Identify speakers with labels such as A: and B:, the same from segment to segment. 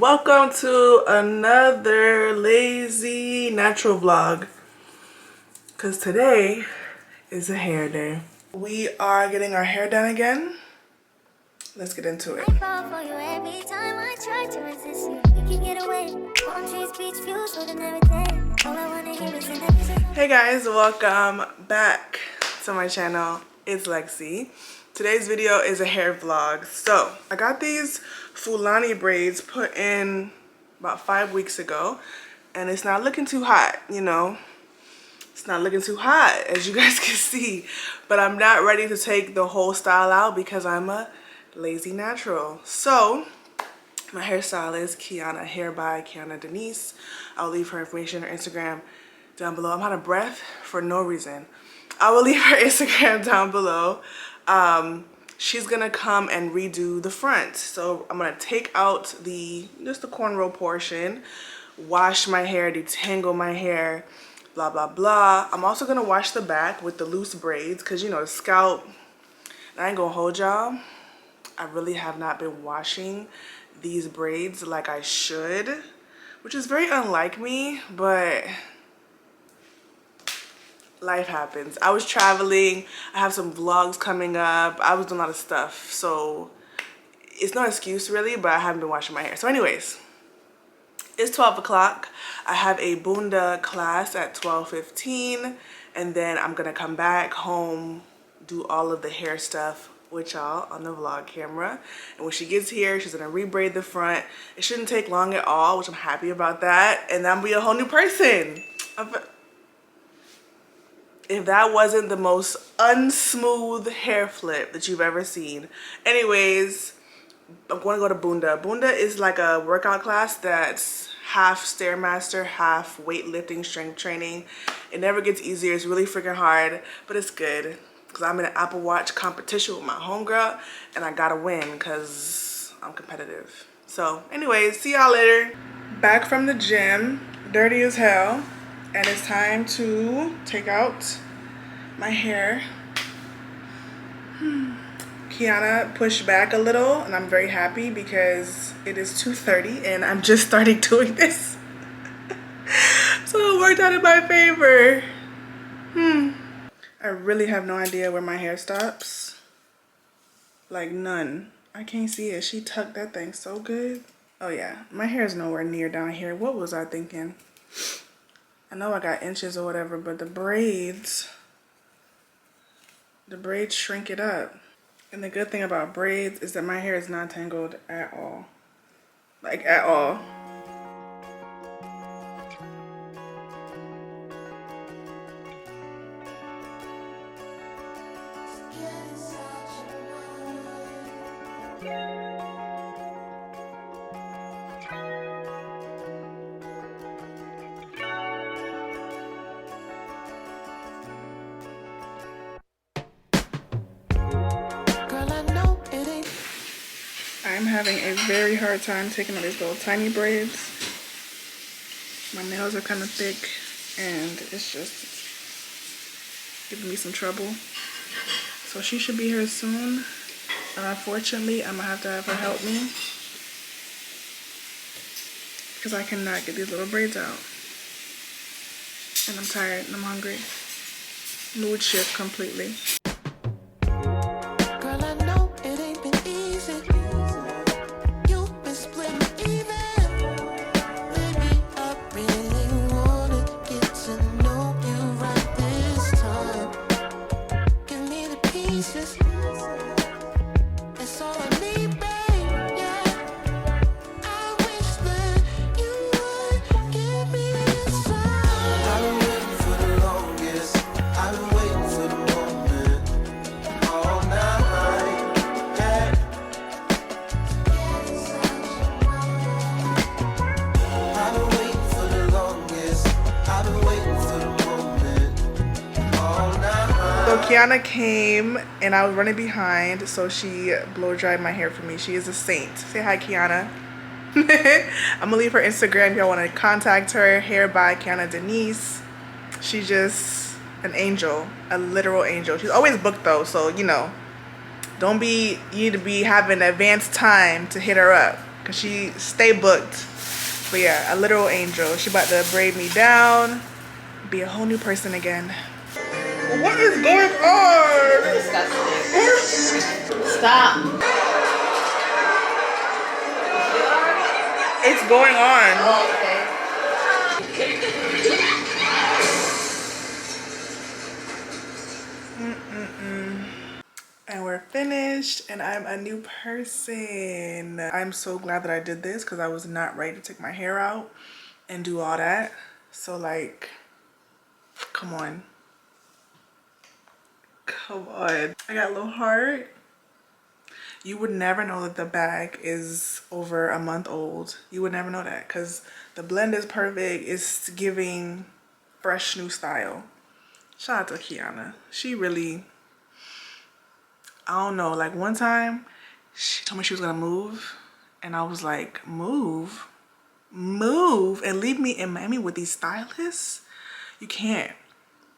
A: Welcome to another lazy natural vlog, because today is a hair day. We are getting our hair done again. Let's get into it. Hey guys, welcome back to my channel. It's Lexi. Today's video is a hair vlog. So I got these Fulani braids put in about 5 weeks ago, and it's not looking too hot, you know. It's not looking too hot, as you guys can see, but I'm not ready to take the whole style out because I'm a lazy natural. So my hairstylist, Kiana, hair by Kiana Denise. I'll leave her information, her Instagram down below. I'm out of breath for no reason. I will leave her Instagram down below. She's gonna come and redo the front. So I'm gonna take out just the cornrow portion, wash my hair, detangle my hair, blah, blah, blah. I'm also gonna wash the back with the loose braids because, you know, the scalp, I ain't gonna hold y'all. I really have not been washing these braids like I should, which is very unlike me, but life happens. I was traveling, I have some vlogs coming up, I was doing a lot of stuff, so it's no excuse really, but I haven't been washing my hair. So anyways, it's 12 o'clock. I have a Bunda class at 12:15, and then I'm gonna come back home, do all of the hair stuff with y'all on the vlog camera. And when she gets here, she's gonna rebraid the front. It shouldn't take long at all, which I'm happy about that, and I'm gonna be a whole new person. If that wasn't the most unsmooth hair flip that you've ever seen. Anyways, I'm going to go to Bunda. Bunda is like a workout class that's half Stairmaster, half weightlifting, strength training. It never gets easier. It's really freaking hard, but it's good because I'm in an Apple Watch competition with my homegirl, and I gotta win because I'm competitive. So anyways, see y'all later. Back from the gym, dirty as hell. And it's time to take out my hair. Kiana pushed back a little, and I'm very happy because it is 2:30 and I'm just starting doing this. So it worked out in my favor. I really have no idea where my hair stops. Like none. I can't see it. She tucked that thing so good. Oh yeah, my hair is nowhere near down here. What was I thinking? I know I got inches or whatever, but the braids shrink it up. And the good thing about braids is that my hair is not tangled at all. Like at all. I'm having a very hard time taking out these little tiny braids. My nails are kind of thick and it's just giving me some trouble. So she should be here soon. Unfortunately, I'm gonna have to have her help me because I cannot get these little braids out. And I'm tired and I'm hungry. Mood shift completely. So Kiana came and I was running behind, so she blow dried my hair for me. She is a saint. Say hi, Kiana. I'm gonna leave her Instagram if y'all want to contact her. Hair by Kiana Denise. She's just an angel, a literal angel. She's always booked though, so you know, you need to be having advanced time to hit her up. because she stay booked. But yeah, a literal angel. She about to braid me down, be a whole new person again. What is going on?
B: Disgusting. Stop.
A: It's going on.
B: Oh, okay.
A: And we're finished, and I'm a new person. I'm so glad that I did this because I was not ready to take my hair out and do all that. So like, come on. Come on. I got a little heart. You would never know that the bag is over a month old. You would never know that because the blend is perfect. It's giving fresh new style. Shout out to Kiana. She really, I don't know, like one time she told me she was gonna move and I was like, move and leave me in Miami with these stylists? You can't.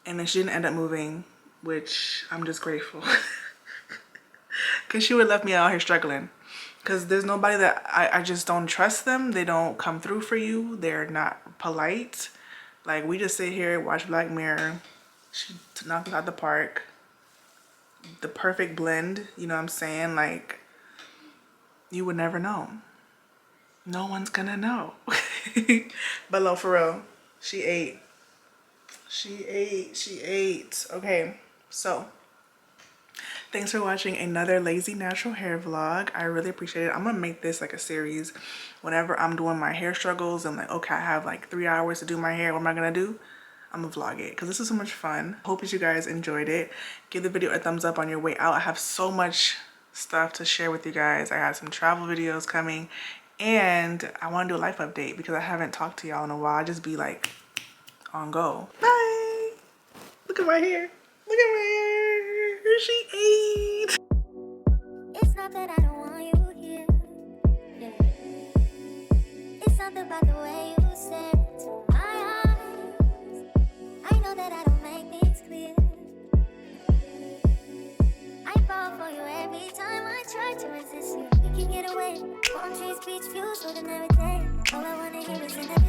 A: And then she didn't end up moving, which I'm just grateful. Because she would have left me out here struggling. Because there's nobody that I just don't trust them. They don't come through for you. They're not polite. Like, we just sit here, watch Black Mirror. She knocked us out the park. The perfect blend, you know what I'm saying? Like, you would never know. No one's gonna know. But no, for real, she ate. She ate. Okay, so thanks for watching another lazy natural hair vlog. I really appreciate it. I'm gonna make this like a series whenever I'm doing my hair struggles and like, okay, I have like 3 hours to do my hair. What am I gonna do? I'm gonna vlog it because this is so much fun. Hope that you guys enjoyed it. Give the video a thumbs up on your way out. I have so much stuff to share with you guys. I got some travel videos coming and I want to do a life update because I haven't talked to y'all in a while. I just be like on go. Bye. Look at my hair. Look at my hair. She ate. It's not that I don't want you here. Yeah. It's something about the way you say to my eyes. I know that I don't make things clear. I fall for you every time I try to resist you. We can get away. Palm trees, beach views, ordinary day. All I wanna hear is in the